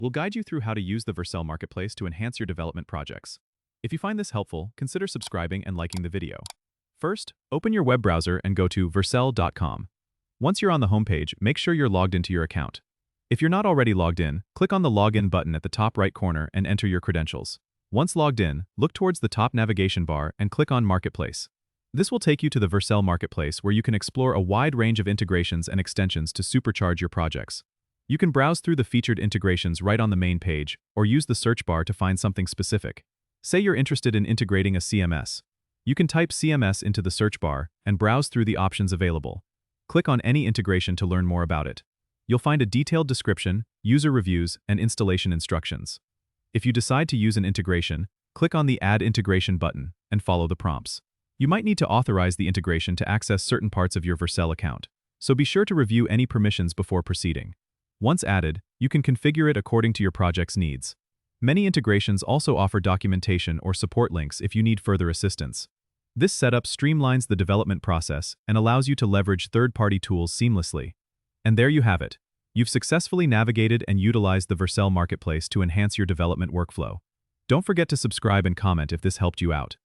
We'll guide you through how to use the Vercel Marketplace to enhance your development projects. If you find this helpful, consider subscribing and liking the video. First, open your web browser and go to vercel.com. Once you're on the homepage, make sure you're logged into your account. If you're not already logged in, click on the Login button at the top right corner and enter your credentials. Once logged in, look towards the top navigation bar and click on Marketplace. This will take you to the Vercel Marketplace where you can explore a wide range of integrations and extensions to supercharge your projects. You can browse through the featured integrations right on the main page, or use the search bar to find something specific. Say you're interested in integrating a CMS. You can type CMS into the search bar and browse through the options available. Click on any integration to learn more about it. You'll find a detailed description, user reviews, and installation instructions. If you decide to use an integration, click on the Add Integration button and follow the prompts. You might need to authorize the integration to access certain parts of your Vercel account, so be sure to review any permissions before proceeding. Once added, you can configure it according to your project's needs. Many integrations also offer documentation or support links if you need further assistance. This setup streamlines the development process and allows you to leverage third-party tools seamlessly. And there you have it. You've successfully navigated and utilized the Vercel Marketplace to enhance your development workflow. Don't forget to subscribe and comment if this helped you out.